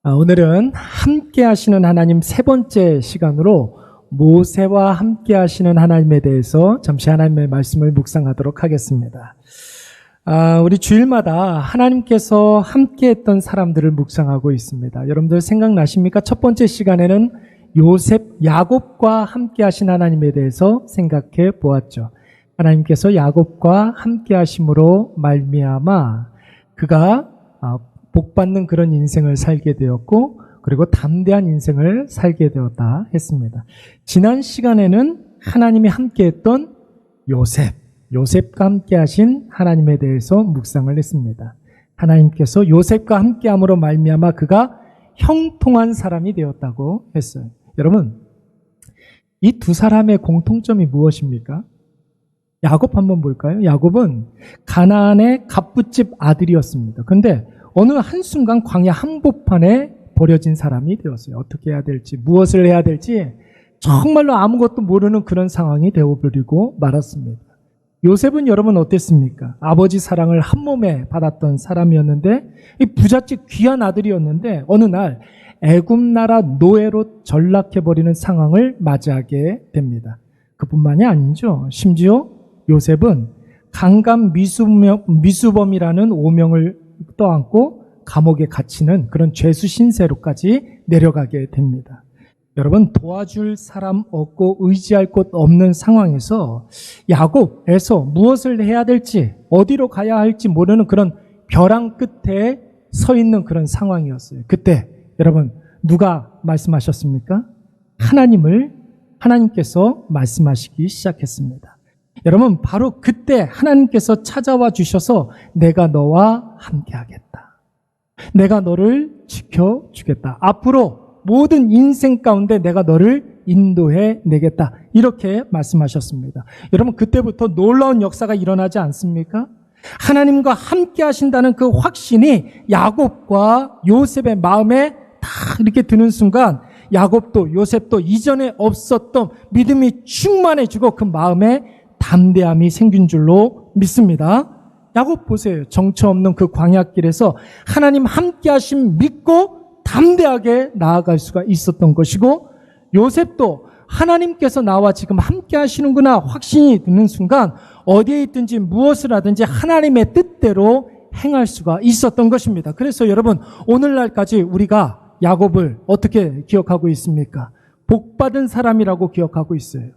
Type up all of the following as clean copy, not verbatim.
오늘은 함께 하시는 하나님 세 번째 시간으로 모세와 함께 하시는 하나님에 대해서 잠시 하나님의 말씀을 묵상하도록 하겠습니다. 우리 주일마다 하나님께서 함께 했던 사람들을 묵상하고 있습니다. 여러분들 생각나십니까? 첫 번째 시간에는 야곱과 함께 하신 하나님에 대해서 생각해 보았죠. 하나님께서 야곱과 함께 하심으로 말미암아 그가 복받는 그런 인생을 살게 되었고, 그리고 담대한 인생을 살게 되었다 했습니다. 지난 시간에는 하나님이 함께했던 요셉과 함께 하신 하나님에 대해서 묵상을 했습니다. 하나님께서 요셉과 함께함으로 말미암아 그가 형통한 사람이 되었다고 했어요. 여러분, 이 두 사람의 공통점이 무엇입니까? 야곱 한번 볼까요? 야곱은 가나안의 갑부집 아들이었습니다. 그런데 어느 한순간 광야 한복판에 버려진 사람이 되었어요. 어떻게 해야 될지, 무엇을 해야 될지 정말로 아무것도 모르는 그런 상황이 되어버리고 말았습니다. 요셉은 여러분 어땠습니까? 아버지 사랑을 한 몸에 받았던 사람이었는데, 이 부잣집 귀한 아들이었는데 어느 날 애굽 나라 노예로 전락해버리는 상황을 맞이하게 됩니다. 그뿐만이 아니죠. 심지어 요셉은 강간 미수범이라는 오명을 떠안고 감옥에 갇히는 그런 죄수 신세로까지 내려가게 됩니다. 여러분, 도와줄 사람 없고 의지할 곳 없는 상황에서 야곱에서 무엇을 해야 될지, 어디로 가야 할지 모르는 그런 벼랑 끝에 서 있는 그런 상황이었어요. 그때 여러분 누가 말씀하셨습니까? 하나님께서 말씀하시기 시작했습니다. 여러분, 바로 그때 하나님께서 찾아와 주셔서 내가 너와 함께 하겠다. 내가 너를 지켜주겠다. 앞으로 모든 인생 가운데 내가 너를 인도해 내겠다. 이렇게 말씀하셨습니다. 여러분, 그때부터 놀라운 역사가 일어나지 않습니까? 하나님과 함께 하신다는 그 확신이 야곱과 요셉의 마음에 다 이렇게 드는 순간 야곱도 요셉도 이전에 없었던 믿음이 충만해지고 그 마음에 담대함이 생긴 줄로 믿습니다. 야곱 보세요. 정처 없는 그 광야길에서 하나님 함께 하심 믿고 담대하게 나아갈 수가 있었던 것이고, 요셉도 하나님께서 나와 지금 함께 하시는구나 확신이 드는 순간 어디에 있든지 무엇을 하든지 하나님의 뜻대로 행할 수가 있었던 것입니다. 그래서 여러분, 오늘날까지 우리가 야곱을 어떻게 기억하고 있습니까? 복받은 사람이라고 기억하고 있어요.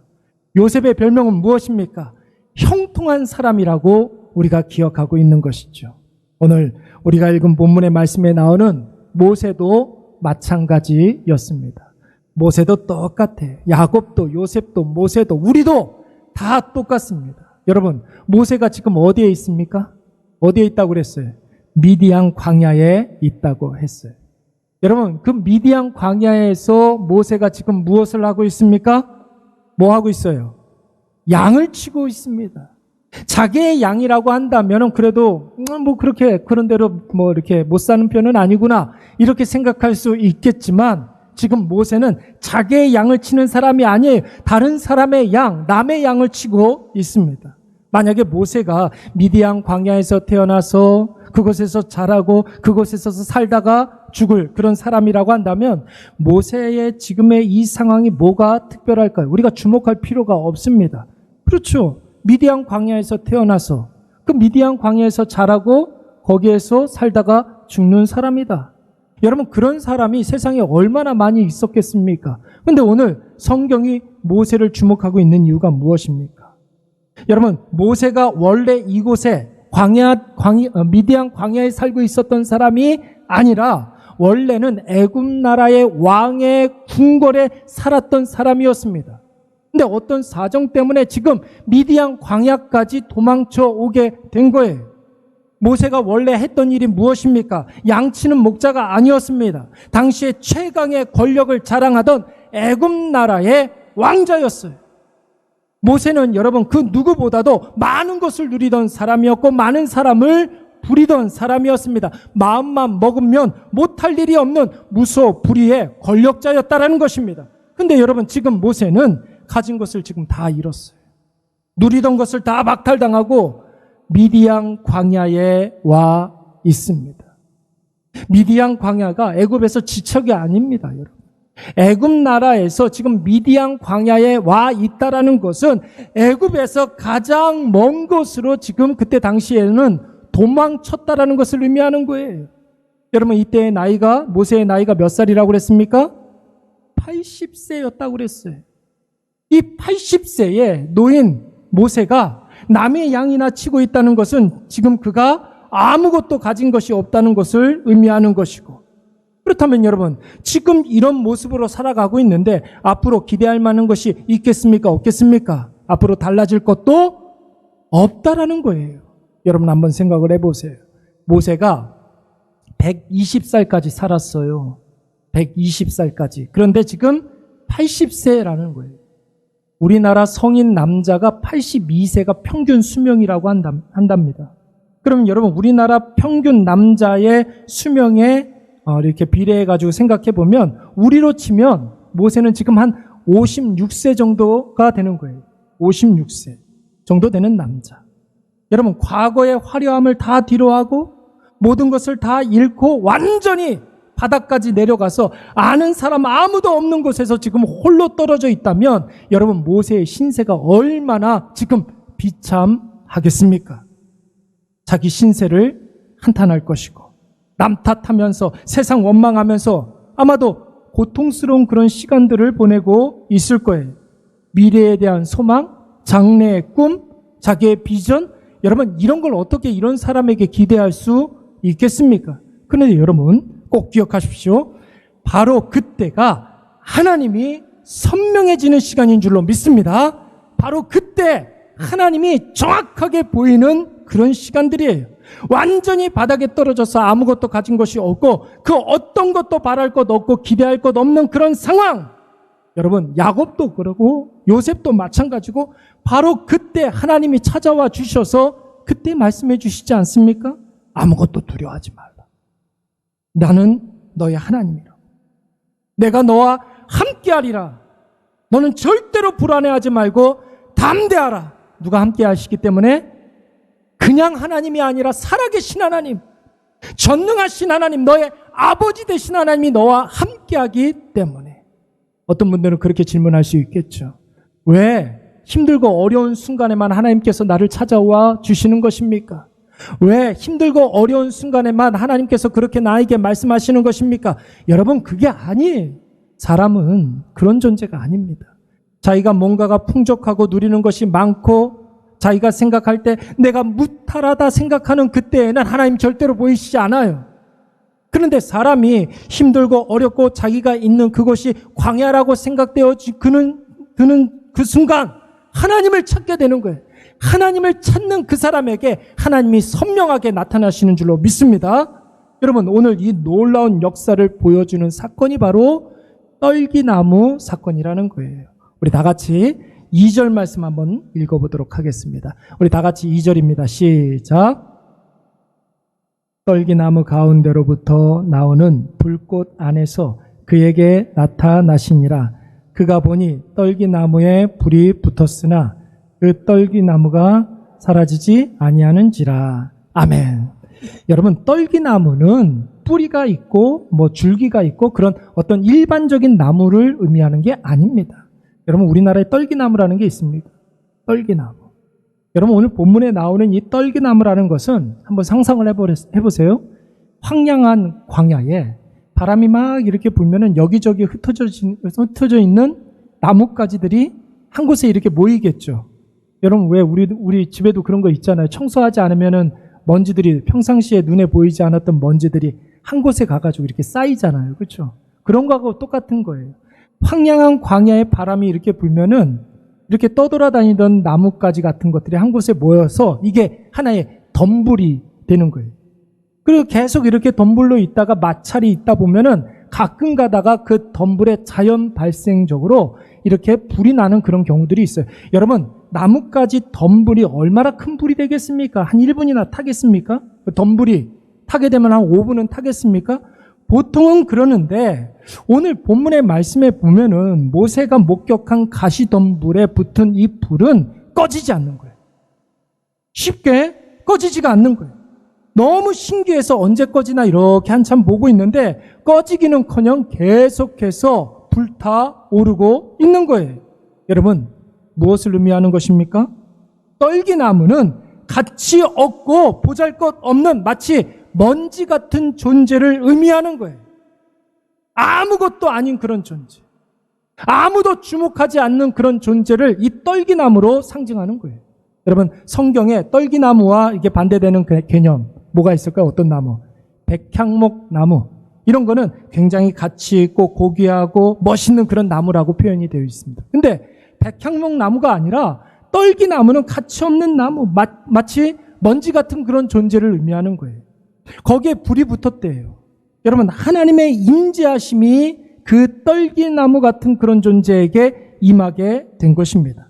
요셉의 별명은 무엇입니까? 형통한 사람이라고 우리가 기억하고 있는 것이죠. 오늘 우리가 읽은 본문의 말씀에 나오는 모세도 마찬가지였습니다. 모세도 똑같아. 야곱도 요셉도 모세도 우리도 다 똑같습니다. 여러분, 모세가 지금 어디에 있습니까? 어디에 있다고 그랬어요? 미디안 광야에 있다고 했어요. 여러분, 그 미디안 광야에서 모세가 지금 무엇을 하고 있습니까? 뭐 하고 있어요? 양을 치고 있습니다. 자기의 양이라고 한다면 그래도 그렇게 그런 대로 이렇게 못 사는 편은 아니구나 이렇게 생각할 수 있겠지만, 지금 모세는 자기의 양을 치는 사람이 아니에요. 다른 사람의 양, 남의 양을 치고 있습니다. 만약에 모세가 미디안 광야에서 태어나서 그곳에서 자라고 그곳에서 살다가 죽을 그런 사람이라고 한다면 모세의 지금의 이 상황이 뭐가 특별할까요? 우리가 주목할 필요가 없습니다. 그렇죠. 미디안 광야에서 태어나서 그 미디안 광야에서 자라고 거기에서 살다가 죽는 사람이다. 여러분, 그런 사람이 세상에 얼마나 많이 있었겠습니까? 그런데 오늘 성경이 모세를 주목하고 있는 이유가 무엇입니까? 여러분, 모세가 원래 이곳에 미디안 광야에 살고 있었던 사람이 아니라 원래는 애굽 나라의 왕의 궁궐에 살았던 사람이었습니다. 근데 어떤 사정 때문에 지금 미디안 광야까지 도망쳐 오게 된 거예요. 모세가 원래 했던 일이 무엇입니까? 양치는 목자가 아니었습니다. 당시에 최강의 권력을 자랑하던 애굽 나라의 왕자였어요. 모세는 여러분 그 누구보다도 많은 것을 누리던 사람이었고 많은 사람을 부리던 사람이었습니다. 마음만 먹으면 못할 일이 없는 무소불위의 권력자였다라는 것입니다. 근데 여러분, 지금 모세는 가진 것을 지금 다 잃었어요. 누리던 것을 다 박탈당하고 미디안 광야에 와 있습니다. 미디안 광야가 애굽에서 지척이 아닙니다, 여러분. 애굽 나라에서 지금 미디안 광야에 와 있다라는 것은 애굽에서 가장 먼 곳으로 지금 그때 당시에는 도망쳤다라는 것을 의미하는 거예요. 여러분, 이때의 나이가, 모세의 나이가 몇 살이라고 그랬습니까? 80세였다고 그랬어요. 이 80세의 노인 모세가 남의 양이나 치고 있다는 것은 지금 그가 아무것도 가진 것이 없다는 것을 의미하는 것이고, 그렇다면 여러분, 지금 이런 모습으로 살아가고 있는데 앞으로 기대할 만한 것이 있겠습니까? 없겠습니까? 앞으로 달라질 것도 없다라는 거예요. 여러분, 한번 생각을 해보세요. 모세가 120살까지 살았어요. 120살까지. 그런데 지금 80세라는 거예요. 우리나라 성인 남자가 82세가 평균 수명이라고 한답니다. 그럼 여러분, 우리나라 평균 남자의 수명에 이렇게 비례해가지고 생각해보면 우리로 치면 모세는 지금 한 56세 정도가 되는 거예요. 56세 정도 되는 남자. 여러분, 과거의 화려함을 다 뒤로하고 모든 것을 다 잃고 완전히 바닥까지 내려가서 아는 사람 아무도 없는 곳에서 지금 홀로 떨어져 있다면 여러분, 모세의 신세가 얼마나 지금 비참하겠습니까? 자기 신세를 한탄할 것이고 남 탓하면서 세상 원망하면서 아마도 고통스러운 그런 시간들을 보내고 있을 거예요. 미래에 대한 소망, 장래의 꿈, 자기의 비전, 여러분, 이런 걸 어떻게 이런 사람에게 기대할 수 있겠습니까? 그런데 여러분, 꼭 기억하십시오. 바로 그때가 하나님이 선명해지는 시간인 줄로 믿습니다. 바로 그때 하나님이 정확하게 보이는 그런 시간들이에요. 완전히 바닥에 떨어져서 아무것도 가진 것이 없고 그 어떤 것도 바랄 것 없고 기대할 것 없는 그런 상황. 여러분, 야곱도 그러고 요셉도 마찬가지고 바로 그때 하나님이 찾아와 주셔서 그때 말씀해 주시지 않습니까? 아무것도 두려워하지 말라. 나는 너의 하나님이라. 내가 너와 함께하리라. 너는 절대로 불안해하지 말고 담대하라. 누가 함께하시기 때문에? 그냥 하나님이 아니라 살아계신 하나님, 전능하신 하나님, 너의 아버지 되신 하나님이 너와 함께하기 때문에. 어떤 분들은 그렇게 질문할 수 있겠죠. 왜 힘들고 어려운 순간에만 하나님께서 나를 찾아와 주시는 것입니까? 왜 힘들고 어려운 순간에만 하나님께서 그렇게 나에게 말씀하시는 것입니까? 여러분, 그게 아니에요. 사람은 그런 존재가 아닙니다. 자기가 뭔가가 풍족하고 누리는 것이 많고 자기가 생각할 때 내가 무탈하다 생각하는 그때에는 하나님 절대로 보이시지 않아요. 그런데 사람이 힘들고 어렵고 자기가 있는 그곳이 광야라고 생각되어지는 그 순간 하나님을 찾게 되는 거예요. 하나님을 찾는 그 사람에게 하나님이 선명하게 나타나시는 줄로 믿습니다. 여러분, 오늘 이 놀라운 역사를 보여주는 사건이 바로 떨기나무 사건이라는 거예요. 우리 다 같이 2절 말씀 한번 읽어보도록 하겠습니다. 우리 다 같이 2절입니다. 시작. 떨기나무 가운데로부터 나오는 불꽃 안에서 그에게 나타나시니라. 그가 보니 떨기나무에 불이 붙었으나 그 떨기나무가 사라지지 아니하는지라. 아멘. 여러분, 떨기나무는 뿌리가 있고 줄기가 있고 그런 어떤 일반적인 나무를 의미하는 게 아닙니다. 여러분, 우리나라에 떨기나무라는 게 있습니까? 떨기나무. 여러분, 오늘 본문에 나오는 이 떨기나무라는 것은 한번 상상을 해보세요. 황량한 광야에 바람이 막 이렇게 불면은 여기저기 흩어져 있는 나뭇가지들이 한 곳에 이렇게 모이겠죠. 여러분, 왜 우리 집에도 그런 거 있잖아요. 청소하지 않으면은 먼지들이, 평상시에 눈에 보이지 않았던 먼지들이 한 곳에 가가지고 이렇게 쌓이잖아요. 그렇죠? 그런 거하고 똑같은 거예요. 황량한 광야에 바람이 이렇게 불면은 이렇게 떠돌아다니던 나뭇가지 같은 것들이 한 곳에 모여서 이게 하나의 덤불이 되는 거예요. 그리고 계속 이렇게 덤불로 있다가 마찰이 있다 보면은 가끔 가다가 그 덤불에 자연 발생적으로 이렇게 불이 나는 그런 경우들이 있어요. 여러분, 나뭇가지 덤불이 얼마나 큰 불이 되겠습니까? 한 1분이나 타겠습니까? 덤불이 타게 되면 한 5분은 타겠습니까? 보통은 그러는데 오늘 본문의 말씀에 보면은 모세가 목격한 가시덤불에 붙은 이 불은 꺼지지 않는 거예요. 쉽게 꺼지지가 않는 거예요. 너무 신기해서 언제 꺼지나 이렇게 한참 보고 있는데 꺼지기는커녕 계속해서 불타오르고 있는 거예요. 여러분, 무엇을 의미하는 것입니까? 떨기나무는 가치 없고 보잘것없는 마치 먼지 같은 존재를 의미하는 거예요. 아무것도 아닌 그런 존재. 아무도 주목하지 않는 그런 존재를 이 떨기나무로 상징하는 거예요. 여러분, 성경에 떨기나무와 이게 반대되는 개념 뭐가 있을까요? 어떤 나무? 백향목 나무. 이런 거는 굉장히 가치 있고 고귀하고 멋있는 그런 나무라고 표현이 되어 있습니다. 근데 백향목 나무가 아니라 떨기나무는 가치 없는 나무, 마치 먼지 같은 그런 존재를 의미하는 거예요. 거기에 불이 붙었대요. 여러분, 하나님의 임재하심이 그 떨기나무 같은 그런 존재에게 임하게 된 것입니다.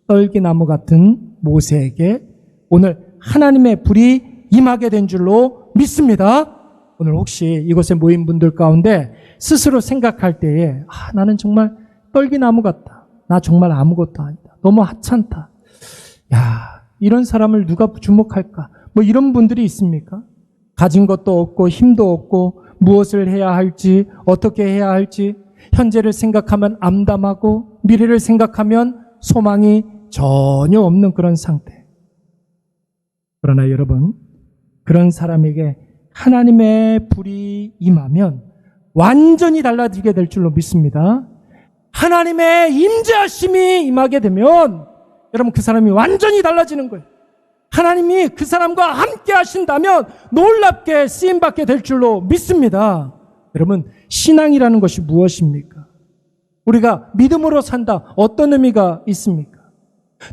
떨기나무 같은 모세에게 오늘 하나님의 불이 임하게 된 줄로 믿습니다. 오늘 혹시 이곳에 모인 분들 가운데 스스로 생각할 때에 나는 정말 떨기나무 같다. 나 정말 아무것도 아니다. 너무 하찮다. 이런 사람을 누가 주목할까? 뭐 이런 분들이 있습니까? 가진 것도 없고 힘도 없고 무엇을 해야 할지 어떻게 해야 할지 현재를 생각하면 암담하고 미래를 생각하면 소망이 전혀 없는 그런 상태. 그러나 여러분, 그런 사람에게 하나님의 불이 임하면 완전히 달라지게 될 줄로 믿습니다. 하나님의 임재하심이 임하게 되면 여러분, 그 사람이 완전히 달라지는 거예요. 하나님이 그 사람과 함께 하신다면 놀랍게 쓰임받게 될 줄로 믿습니다. 여러분, 신앙이라는 것이 무엇입니까? 우리가 믿음으로 산다. 어떤 의미가 있습니까?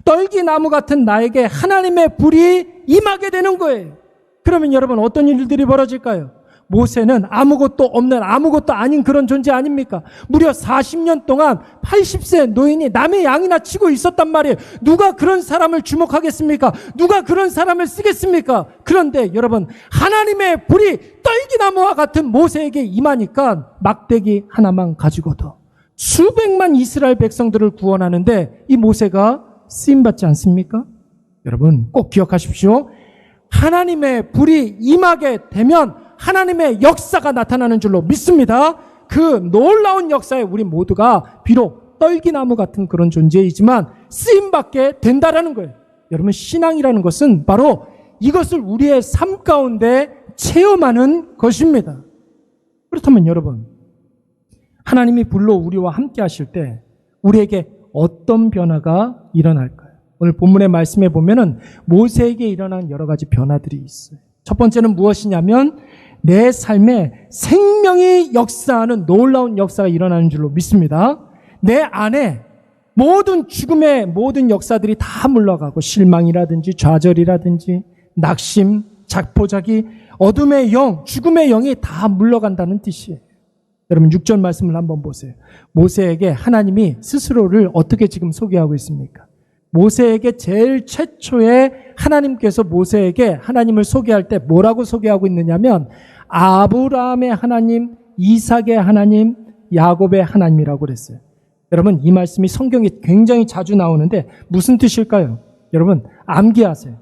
떨기나무 같은 나에게 하나님의 불이 임하게 되는 거예요. 그러면 여러분, 어떤 일들이 벌어질까요? 모세는 아무것도 없는, 아무것도 아닌 그런 존재 아닙니까? 무려 40년 동안 80세 노인이 남의 양이나 치고 있었단 말이에요. 누가 그런 사람을 주목하겠습니까? 누가 그런 사람을 쓰겠습니까? 그런데 여러분, 하나님의 불이 떨기나무와 같은 모세에게 임하니까 막대기 하나만 가지고도 수백만 이스라엘 백성들을 구원하는데 이 모세가 쓰임받지 않습니까? 여러분, 꼭 기억하십시오. 하나님의 불이 임하게 되면 하나님의 역사가 나타나는 줄로 믿습니다. 그 놀라운 역사에 우리 모두가 비록 떨기나무 같은 그런 존재이지만 쓰임받게 된다라는 거예요. 여러분, 신앙이라는 것은 바로 이것을 우리의 삶 가운데 체험하는 것입니다. 그렇다면 여러분, 하나님이 불로 우리와 함께 하실 때 우리에게 어떤 변화가 일어날까요? 오늘 본문의 말씀에 보면은 모세에게 일어난 여러 가지 변화들이 있어요. 첫 번째는 무엇이냐면 내 삶에 생명이 역사하는 놀라운 역사가 일어나는 줄로 믿습니다. 내 안에 모든 죽음의 모든 역사들이 다 물러가고 실망이라든지 좌절이라든지 낙심, 자포자기, 어둠의 영, 죽음의 영이 다 물러간다는 뜻이에요. 여러분 6절 말씀을 한번 보세요. 모세에게 하나님이 스스로를 어떻게 지금 소개하고 있습니까? 모세에게 제일 최초에 하나님께서 모세에게 하나님을 소개할 때 뭐라고 소개하고 있느냐면 아브라함의 하나님, 이삭의 하나님, 야곱의 하나님이라고 그랬어요. 여러분, 이 말씀이 성경에 굉장히 자주 나오는데 무슨 뜻일까요? 여러분, 암기하세요.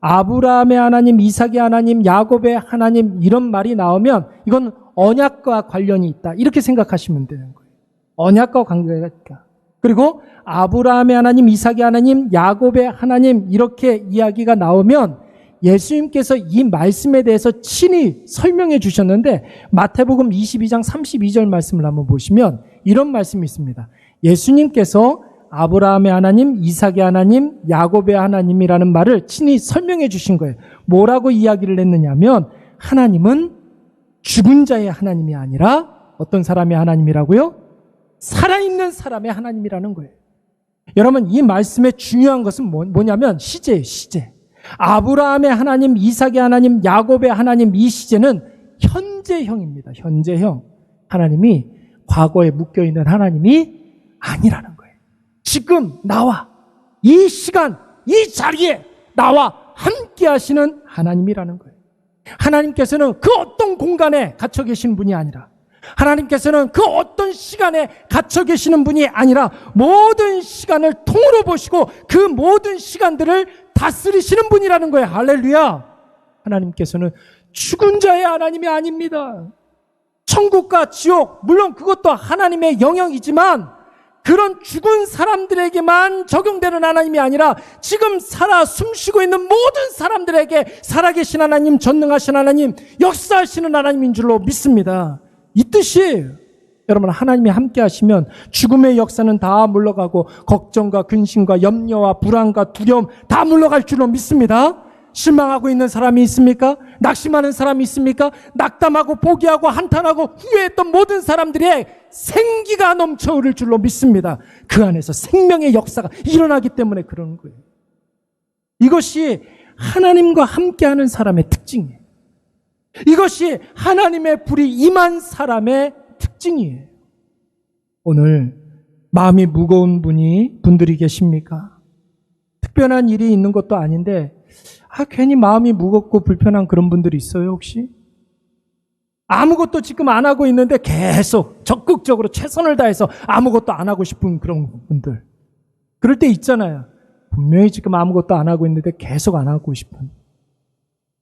아브라함의 하나님, 이삭의 하나님, 야곱의 하나님 이런 말이 나오면 이건 언약과 관련이 있다. 이렇게 생각하시면 되는 거예요. 언약과 관계가 있다. 그리고 아브라함의 하나님, 이삭의 하나님, 야곱의 하나님 이렇게 이야기가 나오면 예수님께서 이 말씀에 대해서 친히 설명해 주셨는데 마태복음 22장 32절 말씀을 한번 보시면 이런 말씀이 있습니다. 예수님께서 아브라함의 하나님, 이삭의 하나님, 야곱의 하나님이라는 말을 친히 설명해 주신 거예요. 뭐라고 이야기를 했느냐면 하나님은 죽은 자의 하나님이 아니라 어떤 사람의 하나님이라고요? 살아있는 사람의 하나님이라는 거예요. 여러분, 이 말씀의 중요한 것은 뭐냐면 시제예요, 시제. 아브라함의 하나님, 이삭의 하나님, 야곱의 하나님 이 시제는 현재형입니다. 현재형. 하나님이 과거에 묶여있는 하나님이 아니라는 거예요. 지금 나와 이 시간, 이 자리에 나와 함께 하시는 하나님이라는 거예요. 하나님께서는 그 어떤 공간에 갇혀 계신 분이 아니라 하나님께서는 그 어떤 시간에 갇혀 계시는 분이 아니라 모든 시간을 통으로 보시고 그 모든 시간들을 다스리시는 분이라는 거예요. 할렐루야. 하나님께서는 죽은 자의 하나님이 아닙니다. 천국과 지옥, 물론 그것도 하나님의 영역이지만 그런 죽은 사람들에게만 적용되는 하나님이 아니라 지금 살아 숨쉬고 있는 모든 사람들에게 살아계신 하나님, 전능하신 하나님, 역사하시는 하나님인 줄로 믿습니다. 이 뜻이에요. 여러분, 하나님이 함께 하시면 죽음의 역사는 다 물러가고 걱정과 근심과 염려와 불안과 두려움 다 물러갈 줄로 믿습니다. 실망하고 있는 사람이 있습니까? 낙심하는 사람이 있습니까? 낙담하고 포기하고 한탄하고 후회했던 모든 사람들의 생기가 넘쳐 흐를 줄로 믿습니다. 그 안에서 생명의 역사가 일어나기 때문에 그러는 거예요. 이것이 하나님과 함께하는 사람의 특징이에요. 이것이 하나님의 불이 임한 사람의 특징이에요. 오늘 마음이 무거운 분들이 계십니까? 특별한 일이 있는 것도 아닌데 괜히 마음이 무겁고 불편한 그런 분들이 있어요, 혹시? 아무것도 지금 안 하고 있는데 계속 적극적으로 최선을 다해서 아무것도 안 하고 싶은 그런 분들. 그럴 때 있잖아요. 분명히 지금 아무것도 안 하고 있는데 계속 안 하고 싶은.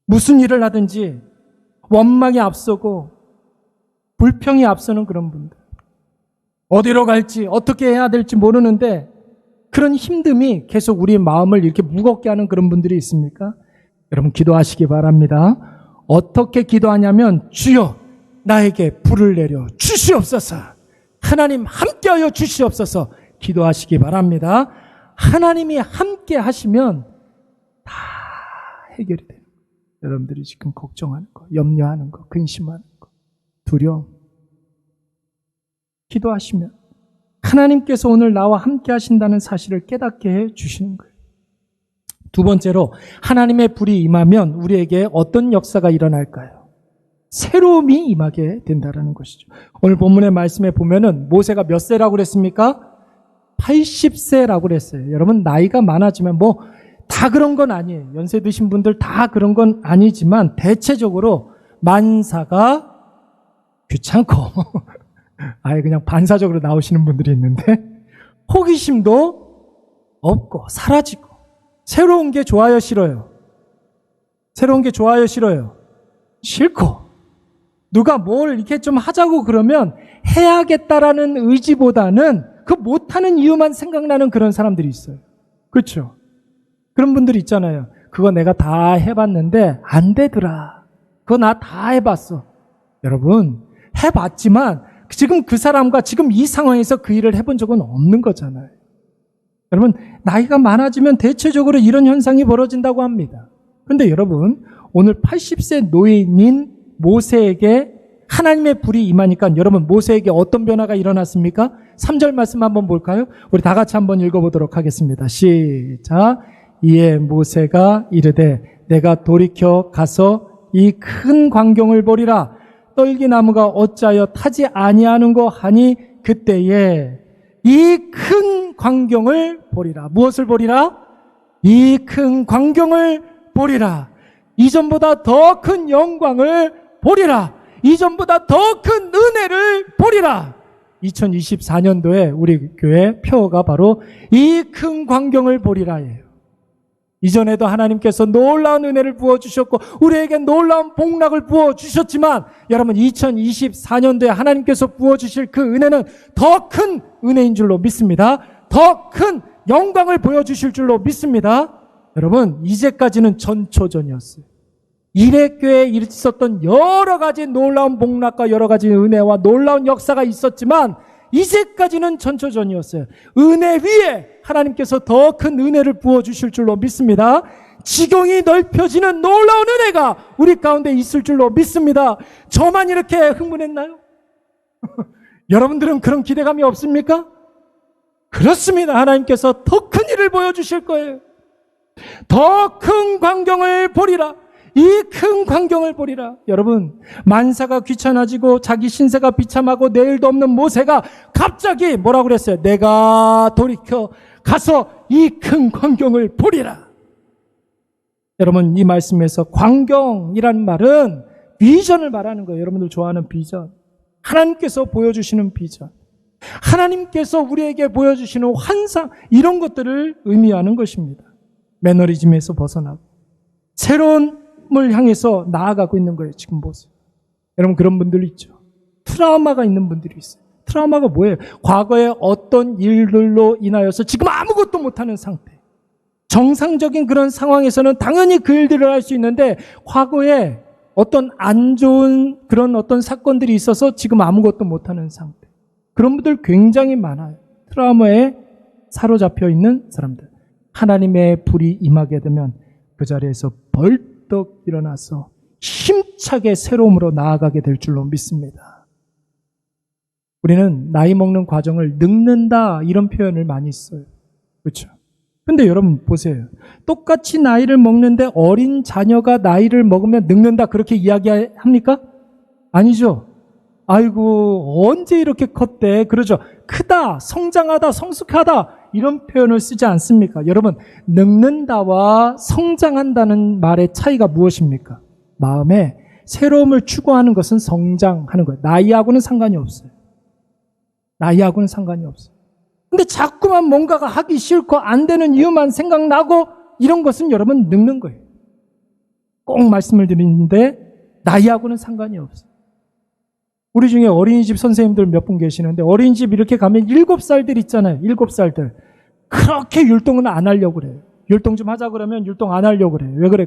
무슨 일을 하든지 원망이 앞서고 불평이 앞서는 그런 분들. 어디로 갈지 어떻게 해야 될지 모르는데 그런 힘듦이 계속 우리의 마음을 이렇게 무겁게 하는 그런 분들이 있습니까? 여러분, 기도하시기 바랍니다. 어떻게 기도하냐면, 주여 나에게 불을 내려 주시옵소서, 하나님 함께하여 주시옵소서 기도하시기 바랍니다. 하나님이 함께 하시면 다 해결이 돼요. 여러분들이 지금 걱정하는 거, 염려하는 거, 근심하는 거, 두려움, 기도하시면 하나님께서 오늘 나와 함께 하신다는 사실을 깨닫게 해 주시는 거예요. 두 번째로, 하나님의 불이 임하면 우리에게 어떤 역사가 일어날까요? 새로움이 임하게 된다는 것이죠. 오늘 본문의 말씀에 보면은 모세가 몇 세라고 그랬습니까? 80세라고 그랬어요. 여러분, 나이가 많아지면 다 그런 건 아니에요. 연세 드신 분들 다 그런 건 아니지만 대체적으로 만사가 귀찮고 아예 그냥 반사적으로 나오시는 분들이 있는데 호기심도 없고 사라지고, 새로운 게 좋아요, 싫어요? 새로운 게 좋아요, 싫어요? 싫고, 누가 뭘 이렇게 좀 하자고 그러면 해야겠다라는 의지보다는 그 못하는 이유만 생각나는 그런 사람들이 있어요. 그렇죠? 그런 분들 있잖아요. 그거 내가 다 해봤는데 안 되더라. 그거 나 다 해봤어. 여러분, 해봤지만 지금 그 사람과 지금 이 상황에서 그 일을 해본 적은 없는 거잖아요. 여러분, 나이가 많아지면 대체적으로 이런 현상이 벌어진다고 합니다. 그런데 여러분, 오늘 80세 노인인 모세에게 하나님의 불이 임하니까 여러분, 모세에게 어떤 변화가 일어났습니까? 3절 말씀 한번 볼까요? 우리 다 같이 한번 읽어보도록 하겠습니다. 시작. 이에 모세가 이르되 내가 돌이켜 가서 이 큰 광경을 보리라. 떨기나무가 어찌하여 타지 아니하는고 하니 그때에 이 큰 광경을 보리라. 무엇을 보리라? 이 큰 광경을 보리라. 이전보다 더 큰 영광을 보리라. 이전보다 더 큰 은혜를 보리라. 2024년도에 우리 교회 표어가 바로 이 큰 광경을 보리라예요. 이전에도 하나님께서 놀라운 은혜를 부어주셨고 우리에게 놀라운 복락을 부어주셨지만 여러분, 2024년도에 하나님께서 부어주실 그 은혜는 더 큰 은혜인 줄로 믿습니다. 더 큰 영광을 보여주실 줄로 믿습니다. 여러분, 이제까지는 전초전이었어요. 이레교회에 있었던 여러 가지 놀라운 복락과 여러 가지 은혜와 놀라운 역사가 있었지만 이제까지는 전초전이었어요. 은혜 위에 하나님께서 더 큰 은혜를 부어주실 줄로 믿습니다. 지경이 넓혀지는 놀라운 은혜가 우리 가운데 있을 줄로 믿습니다. 저만 이렇게 흥분했나요? 여러분들은 그런 기대감이 없습니까? 그렇습니다. 하나님께서 더 큰 일을 보여주실 거예요. 더 큰 광경을 보리라. 이 큰 광경을 보리라. 여러분, 만사가 귀찮아지고 자기 신세가 비참하고 내일도 없는 모세가 갑자기 뭐라고 그랬어요? 내가 돌이켜 가서 이 큰 광경을 보리라. 여러분, 이 말씀에서 광경이란 말은 비전을 말하는 거예요. 여러분들 좋아하는 비전, 하나님께서 보여주시는 비전, 하나님께서 우리에게 보여주시는 환상, 이런 것들을 의미하는 것입니다. 매너리즘에서 벗어나고 새로운 죽음을 향해서 나아가고 있는 거예요. 지금 보세요. 여러분 그런 분들 있죠. 트라우마가 있는 분들이 있어요. 트라우마가 뭐예요? 과거에 어떤 일들로 인하여서 지금 아무것도 못하는 상태. 정상적인 그런 상황에서는 당연히 그 일들을 할 수 있는데 과거에 어떤 안 좋은 그런 어떤 사건들이 있어서 지금 아무것도 못하는 상태. 그런 분들 굉장히 많아요. 트라우마에 사로잡혀 있는 사람들. 하나님의 불이 임하게 되면 그 자리에서 벌떡 일어나서 힘차게 새로움으로 나아가게 될 줄로 믿습니다. 우리는 나이 먹는 과정을 늙는다 이런 표현을 많이 써요. 그렇죠? 근데 여러분 보세요. 똑같이 나이를 먹는데 어린 자녀가 나이를 먹으면 늙는다 그렇게 이야기합니까? 아니죠. 아이고 언제 이렇게 컸대. 그러죠. 크다, 성장하다, 성숙하다 이런 표현을 쓰지 않습니까? 여러분 늙는다와 성장한다는 말의 차이가 무엇입니까? 마음에 새로움을 추구하는 것은 성장하는 거예요. 나이하고는 상관이 없어요. 나이하고는 상관이 없어요. 근데 자꾸만 뭔가가 하기 싫고 안 되는 이유만 생각나고 이런 것은 여러분 늙는 거예요. 꼭 말씀을 드리는데 나이하고는 상관이 없어요. 우리 중에 어린이집 선생님들 몇 분 계시는데 어린이집 이렇게 가면 7살들 있잖아요. 7살들. 그렇게 율동은 안 하려고 그래요. 율동 좀 하자 그러면 율동 안 하려고 그래요. 왜 그래?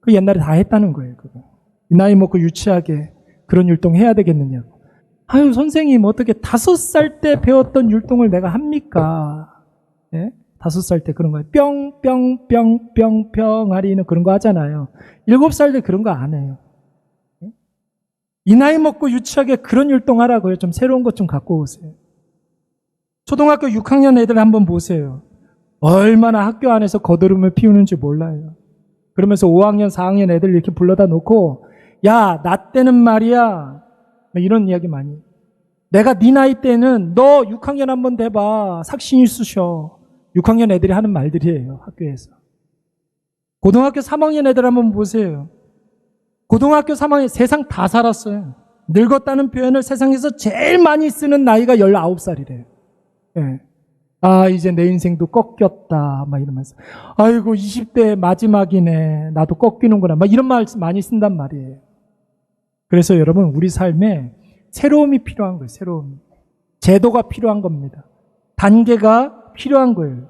그 옛날에 다 했다는 거예요. 그거. 이 나이 먹고 유치하게 그런 율동 해야 되겠느냐고. 아유 선생님 어떻게 5살 때 배웠던 율동을 내가 합니까? 예? 5살 때 그런 거예요. 뿅뿅뿅뿅뿅 하리는 그런 거 하잖아요. 7살 때 그런 거 안 해요. 예? 이 나이 먹고 유치하게 그런 율동 하라고요. 좀 새로운 것 좀 갖고 오세요. 초등학교 6학년 애들 한번 보세요. 얼마나 학교 안에서 거드름을 피우는지 몰라요. 그러면서 5학년, 4학년 애들 이렇게 불러다 놓고 야, 나 때는 말이야. 이런 이야기 많이. 내가 네 나이 때는 너 6학년 한번 돼봐. 삭신이 쑤셔. 6학년 애들이 하는 말들이에요. 학교에서. 고등학교 3학년 애들 한번 보세요. 고등학교 3학년 세상 다 살았어요. 늙었다는 표현을 세상에서 제일 많이 쓰는 나이가 19살이래요. 예. 아, 이제 내 인생도 꺾였다. 막 이러면서. 아이고, 20대 마지막이네. 나도 꺾이는구나. 막 이런 말 많이 쓴단 말이에요. 그래서 여러분, 우리 삶에 새로움이 필요한 거예요. 새로움. 제도가 필요한 겁니다. 단계가 필요한 거예요.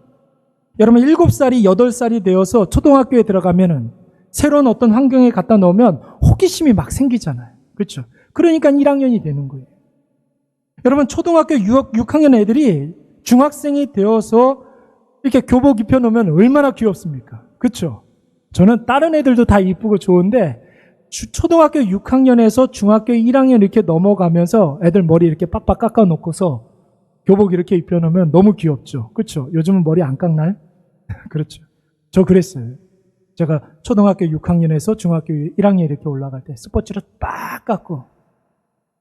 여러분, 7살이 8살이 되어서 초등학교에 들어가면은 새로운 어떤 환경에 갖다 놓으면 호기심이 막 생기잖아요. 그렇죠? 그러니까 1학년이 되는 거예요. 여러분, 초등학교 6학년 애들이 중학생이 되어서 이렇게 교복 입혀놓으면 얼마나 귀엽습니까? 그렇죠? 저는 다른 애들도 다 이쁘고 좋은데 초등학교 6학년에서 중학교 1학년 이렇게 넘어가면서 애들 머리 이렇게 빡빡 깎아놓고서 교복 이렇게 입혀놓으면 너무 귀엽죠? 그렇죠? 요즘은 머리 안 깎나요? 그렇죠. 저 그랬어요. 제가 초등학교 6학년에서 중학교 1학년 이렇게 올라갈 때 스포츠로 빡 깎고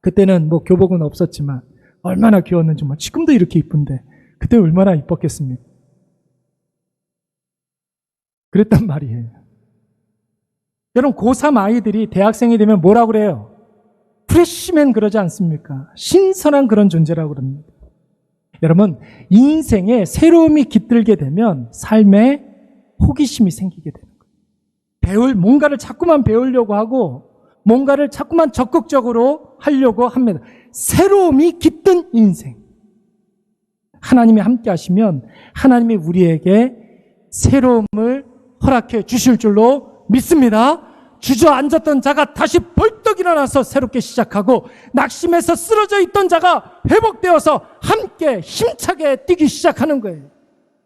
그때는 뭐 교복은 없었지만 얼마나 귀여웠는지 뭐 지금도 이렇게 이쁜데 그때 얼마나 이뻤겠습니까? 그랬단 말이에요. 여러분 고3 아이들이 대학생이 되면 뭐라고 그래요? 프레시맨 그러지 않습니까? 신선한 그런 존재라고 그럽니다. 여러분 인생에 새로움이 깃들게 되면 삶에 호기심이 생기게 되는 거예요. 뭔가를 자꾸만 배우려고 하고 뭔가를 자꾸만 적극적으로 하려고 합니다. 새로움이 깃든 인생. 하나님이 함께 하시면 하나님이 우리에게 새로움을 허락해 주실 줄로 믿습니다. 주저앉았던 자가 다시 벌떡 일어나서 새롭게 시작하고 낙심해서 쓰러져 있던 자가 회복되어서 함께 힘차게 뛰기 시작하는 거예요.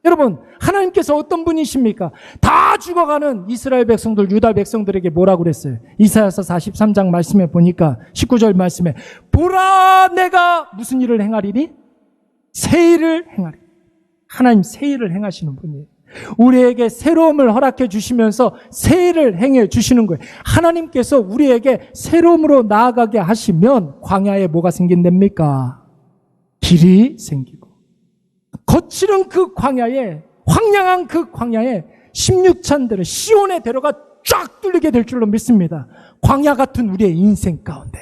여러분 하나님께서 어떤 분이십니까? 다 죽어가는 이스라엘 백성들, 유다 백성들에게 뭐라고 그랬어요? 이사야서 43장 말씀에 보니까 19절 말씀에 보라 내가 무슨 일을 행하리니? 새 일을 행하리. 하나님 새 일을 행하시는 분이에요. 우리에게 새로움을 허락해 주시면서 새 일을 행해 주시는 거예요. 하나님께서 우리에게 새로움으로 나아가게 하시면 광야에 뭐가 생긴답니까? 길이 생기고 거칠은 그 광야에 황량한 그 광야에 16찬들을 시온의 대로가 쫙 뚫리게 될 줄로 믿습니다. 광야 같은 우리의 인생 가운데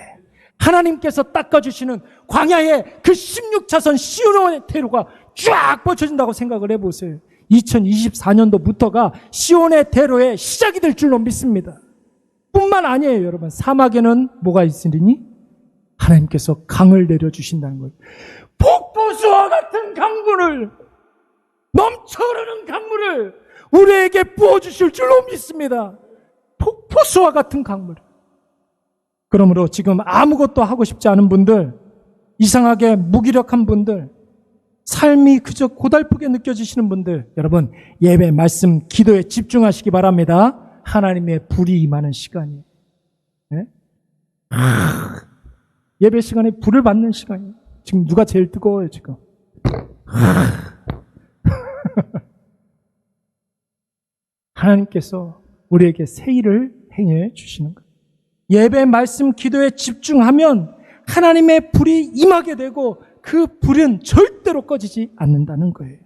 하나님께서 닦아주시는 광야에 그 16차선 시온의 대로가 쫙 뻗쳐진다고 생각을 해보세요. 2024년도부터가 시온의 대로의 시작이 될 줄로 믿습니다. 뿐만 아니에요, 여러분. 사막에는 뭐가 있으리니? 하나님께서 강을 내려주신다는 거예요. 폭포수와 같은 강물을, 넘쳐흐르는 강물을 우리에게 부어주실 줄로 믿습니다. 폭포수와 같은 강물. 그러므로 지금 아무것도 하고 싶지 않은 분들, 이상하게 무기력한 분들, 삶이 그저 고달프게 느껴지시는 분들, 여러분 예배, 말씀, 기도에 집중하시기 바랍니다. 하나님의 불이 임하는 시간이에요. 네? 예배 시간에 불을 받는 시간이에요. 지금 누가 제일 뜨거워요, 지금? 하나님께서 우리에게 새 일을 행해 주시는 거예요. 예배, 말씀, 기도에 집중하면 하나님의 불이 임하게 되고 그 불은 절대로 꺼지지 않는다는 거예요.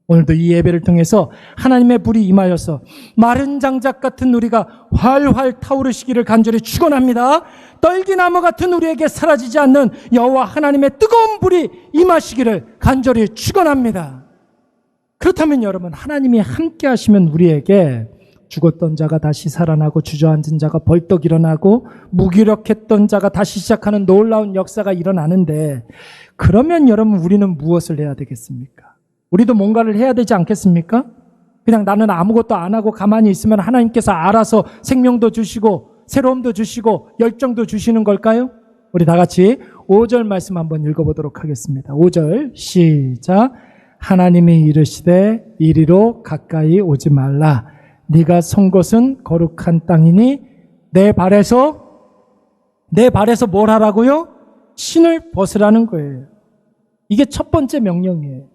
오늘도 이 예배를 통해서 하나님의 불이 임하여서 마른 장작 같은 우리가 활활 타오르시기를 간절히 축원합니다. 떨기나무 같은 우리에게 사라지지 않는 여호와 하나님의 뜨거운 불이 임하시기를 간절히 축원합니다. 그렇다면 여러분, 하나님이 함께 하시면 우리에게 죽었던 자가 다시 살아나고 주저앉은 자가 벌떡 일어나고 무기력했던 자가 다시 시작하는 놀라운 역사가 일어나는데, 그러면 여러분 우리는 무엇을 해야 되겠습니까? 우리도 뭔가를 해야 되지 않겠습니까? 그냥 나는 아무것도 안 하고 가만히 있으면 하나님께서 알아서 생명도 주시고 새로움도 주시고 열정도 주시는 걸까요? 우리 다 같이 5절 말씀 한번 읽어보도록 하겠습니다. 5절 시작. 하나님이 이르시되 이리로 가까이 오지 말라. 네가 선 곳은 거룩한 땅이니 내 발에서 뭘 하라고요? 신을 벗으라는 거예요. 이게 첫 번째 명령이에요.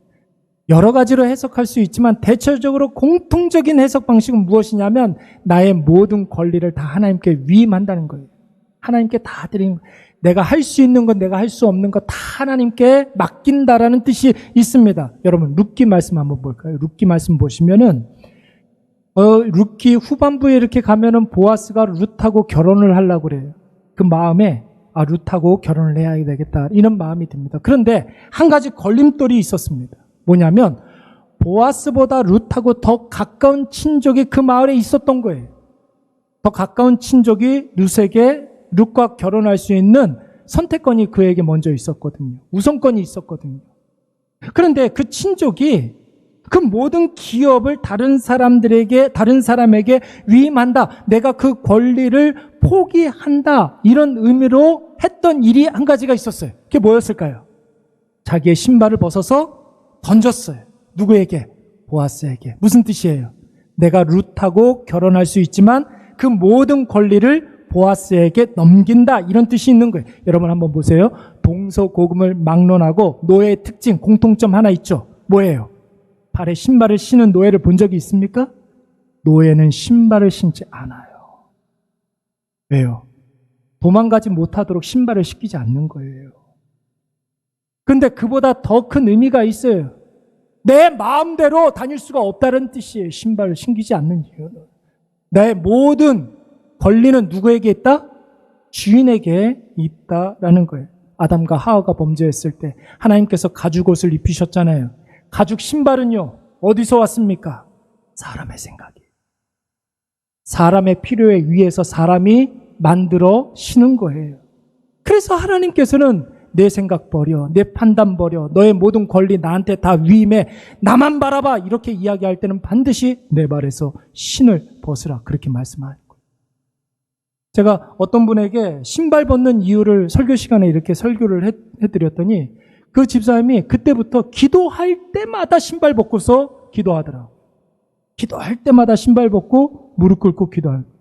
여러 가지로 해석할 수 있지만 대체적으로 공통적인 해석 방식은 무엇이냐면 나의 모든 권리를 다 하나님께 위임한다는 거예요. 하나님께 다 드리는 거예요. 내가 할 수 있는 것, 내가 할 수 없는 것 다 하나님께 맡긴다라는 뜻이 있습니다. 여러분 룻기 말씀 한번 볼까요? 룻기 말씀 보시면은 룻기 후반부에 이렇게 가면은 보아스가 룻하고 결혼을 하려고 그래요. 그 마음에 룻하고 결혼을 해야 되겠다 이런 마음이 듭니다. 그런데 한 가지 걸림돌이 있었습니다. 뭐냐면 보아스보다 룻하고 더 가까운 친족이 그 마을에 있었던 거예요. 더 가까운 친족이 룻과 결혼할 수 있는 선택권이 그에게 먼저 있었거든요. 우선권이 있었거든요. 그런데 그 친족이 그 모든 기업을 다른 사람에게 위임한다. 내가 그 권리를 포기한다. 이런 의미로 했던 일이 한 가지가 있었어요. 그게 뭐였을까요? 자기의 신발을 벗어서 던졌어요. 누구에게? 보아스에게. 무슨 뜻이에요? 내가 룻하고 결혼할 수 있지만 그 모든 권리를 보아스에게 넘긴다. 이런 뜻이 있는 거예요. 여러분 한번 보세요. 동서고금을 막론하고 노예의 특징, 공통점 하나 있죠. 뭐예요? 발에 신발을 신은 노예를 본 적이 있습니까? 노예는 신발을 신지 않아요. 왜요? 도망가지 못하도록 신발을 신기지 않는 거예요. 근데 그보다 더 큰 의미가 있어요. 내 마음대로 다닐 수가 없다는 뜻이에요. 신발을 신기지 않는 이유는. 내 모든 권리는 누구에게 있다? 주인에게 있다라는 거예요. 아담과 하와가 범죄했을 때 하나님께서 가죽 옷을 입히셨잖아요. 가죽 신발은요, 어디서 왔습니까? 사람의 생각이. 사람의 필요에 의해서 사람이 만들어 신은 거예요. 그래서 하나님께서는 내 생각 버려, 내 판단 버려, 너의 모든 권리 나한테 다 위임해, 나만 바라봐 이렇게 이야기할 때는 반드시 내 발에서 신을 벗으라 그렇게 말씀하는 거예요. 제가 어떤 분에게 신발 벗는 이유를 설교 시간에 이렇게 설교를 해드렸더니 그 집사님이 그때부터 기도할 때마다 신발 벗고서 기도하더라고요. 기도할 때마다 신발 벗고 무릎 꿇고 기도하는 거예요.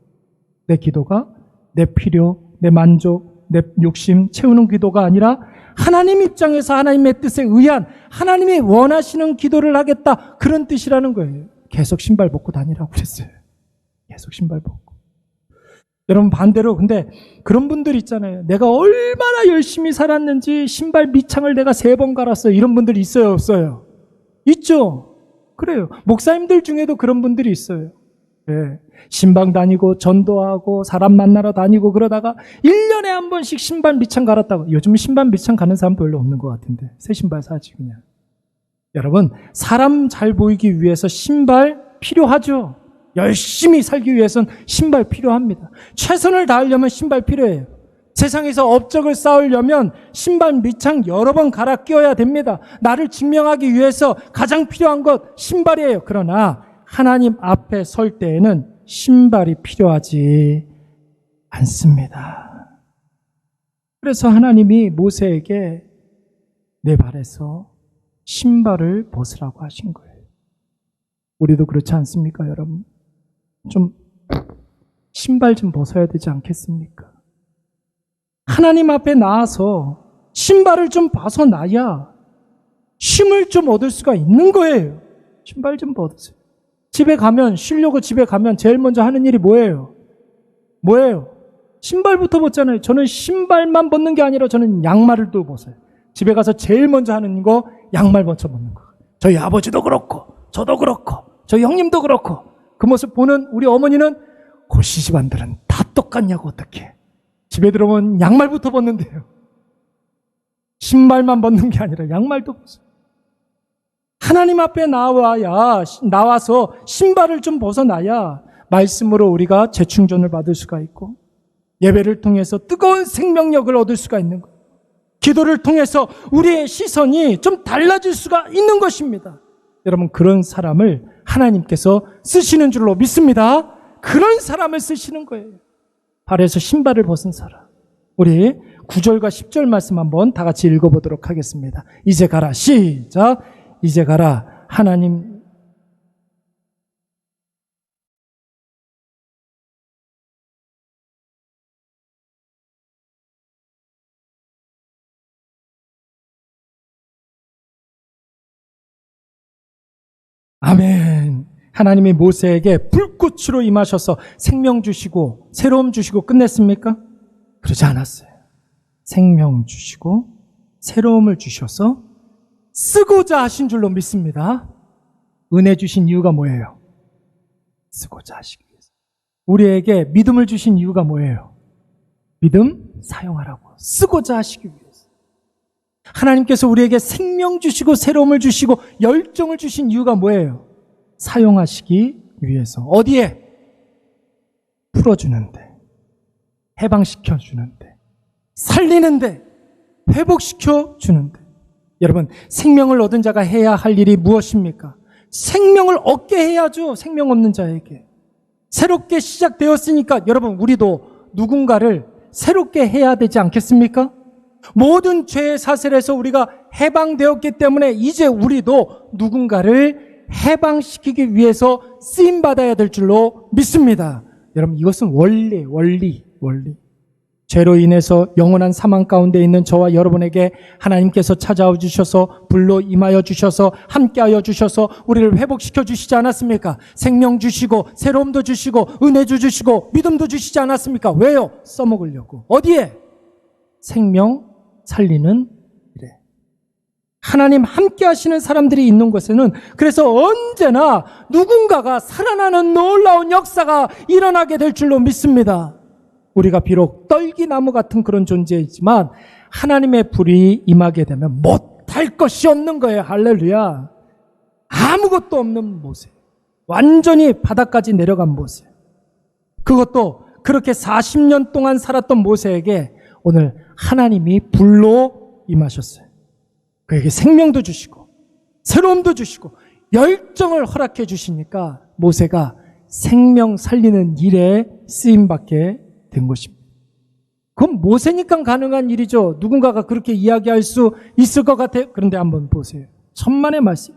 내 기도가 내 필요, 내 만족, 내 욕심 채우는 기도가 아니라 하나님 입장에서 하나님의 뜻에 의한 하나님이 원하시는 기도를 하겠다 그런 뜻이라는 거예요. 계속 신발 벗고 다니라고 그랬어요. 계속 신발 벗고. 여러분 반대로 근데 그런 분들 있잖아요. 내가 얼마나 열심히 살았는지 신발 밑창을 내가 3번 갈았어요. 이런 분들이 있어요, 없어요? 있죠. 그래요. 목사님들 중에도 그런 분들이 있어요. 네. 신방 다니고 전도하고 사람 만나러 다니고 그러다가 1년에 한 번씩 신발 밑창 갈았다고. 요즘 신발 밑창 가는 사람 별로 없는 것 같은데 새 신발 사지 그냥. 여러분 사람 잘 보이기 위해서 신발 필요하죠. 열심히 살기 위해서는 신발 필요합니다. 최선을 다하려면 신발 필요해요. 세상에서 업적을 쌓으려면 신발 밑창 여러 번 갈아 끼워야 됩니다. 나를 증명하기 위해서 가장 필요한 것 신발이에요. 그러나 하나님 앞에 설 때에는 신발이 필요하지 않습니다. 그래서 하나님이 모세에게 내 발에서 신발을 벗으라고 하신 거예요. 우리도 그렇지 않습니까, 여러분? 좀 신발 좀 벗어야 되지 않겠습니까? 하나님 앞에 나와서 신발을 좀 벗어놔야 쉼을 좀 얻을 수가 있는 거예요. 신발 좀 벗으세요. 집에 가면, 쉬려고 집에 가면 제일 먼저 하는 일이 뭐예요? 신발부터 벗잖아요. 저는 신발만 벗는 게 아니라 저는 양말을 또 벗어요. 집에 가서 제일 먼저 하는 거 양말 먼저 벗는 거. 저희 아버지도 그렇고 저도 그렇고 저희 형님도 그렇고 그 모습 보는 우리 어머니는 고시 집안들은 다 똑같냐고 어떻게 집에 들어오면 양말부터 벗는데요. 신발만 벗는 게 아니라 양말도 벗어요. 하나님 앞에 나와서 신발을 좀 벗어나야 말씀으로 우리가 재충전을 받을 수가 있고 예배를 통해서 뜨거운 생명력을 얻을 수가 있는 거예요. 기도를 통해서 우리의 시선이 좀 달라질 수가 있는 것입니다. 여러분, 그런 사람을 하나님께서 쓰시는 줄로 믿습니다. 그런 사람을 쓰시는 거예요. 발에서 신발을 벗은 사람. 우리 9절과 10절 말씀 한번 다 같이 읽어보도록 하겠습니다. 이제 가라. 시작. 이제 가라. 하나님 아멘. 하나님이 모세에게 불꽃으로 임하셔서 생명 주시고 새로움 주시고 끝냈습니까? 그러지 않았어요. 생명 주시고 새로움을 주셔서 쓰고자 하신 줄로 믿습니다. 은혜 주신 이유가 뭐예요? 쓰고자 하시기 위해서. 우리에게 믿음을 주신 이유가 뭐예요? 믿음 사용하라고. 쓰고자 하시기 위해서. 하나님께서 우리에게 생명 주시고 새로움을 주시고 열정을 주신 이유가 뭐예요? 사용하시기 위해서. 어디에? 풀어주는데, 해방시켜주는데, 살리는데, 회복시켜주는데. 여러분, 생명을 얻은 자가 해야 할 일이 무엇입니까? 생명을 얻게 해야죠. 생명 없는 자에게. 새롭게 시작되었으니까 여러분, 우리도 누군가를 새롭게 해야 되지 않겠습니까? 모든 죄의 사슬에서 우리가 해방되었기 때문에 이제 우리도 누군가를 해방시키기 위해서 쓰임받아야 될 줄로 믿습니다. 여러분, 이것은 원리. 죄로 인해서 영원한 사망 가운데 있는 저와 여러분에게 하나님께서 찾아와 주셔서 불로 임하여 주셔서 함께하여 주셔서 우리를 회복시켜 주시지 않았습니까? 생명 주시고 새로움도 주시고 은혜도 주시고 믿음도 주시지 않았습니까? 왜요? 써먹으려고. 어디에? 생명 살리는 일에. 하나님 함께 하시는 사람들이 있는 곳에는 그래서 언제나 누군가가 살아나는 놀라운 역사가 일어나게 될 줄로 믿습니다. 우리가 비록 떨기나무 같은 그런 존재이지만 하나님의 불이 임하게 되면 못할 것이 없는 거예요. 할렐루야. 아무것도 없는 모세. 완전히 바닥까지 내려간 모세. 그것도 그렇게 40년 동안 살았던 모세에게 오늘 하나님이 불로 임하셨어요. 그에게 생명도 주시고 새로움도 주시고 열정을 허락해 주시니까 모세가 생명 살리는 일에 쓰임받게 된 것입니다. 그건 모세니까 가능한 일이죠. 누군가가 그렇게 이야기할 수 있을 것 같아요. 그런데 한번 보세요. 천만의 말씀.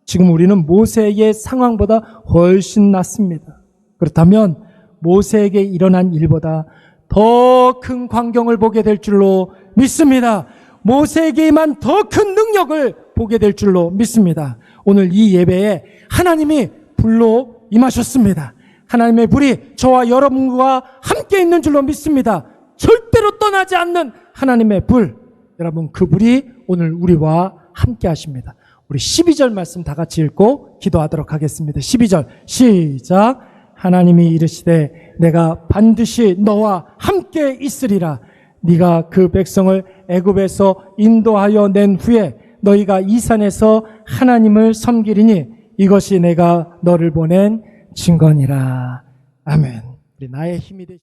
지금 우리는 모세의 상황보다 훨씬 낫습니다. 그렇다면 모세에게 일어난 일보다 더 큰 광경을 보게 될 줄로 믿습니다. 모세에게 임한 더 큰 능력을 보게 될 줄로 믿습니다. 오늘 이 예배에 하나님이 불로 임하셨습니다. 하나님의 불이 저와 여러분과 함께 있는 줄로 믿습니다. 절대로 떠나지 않는 하나님의 불. 여러분, 그 불이 오늘 우리와 함께 하십니다. 우리 12절 말씀 다 같이 읽고 기도하도록 하겠습니다. 12절 시작. 하나님이 이르시되 내가 반드시 너와 함께 있으리라. 네가 그 백성을 애굽에서 인도하여 낸 후에 너희가 이 산에서 하나님을 섬기리니 이것이 내가 너를 보낸 증거니라. 아멘. 우리 나의 힘이 되시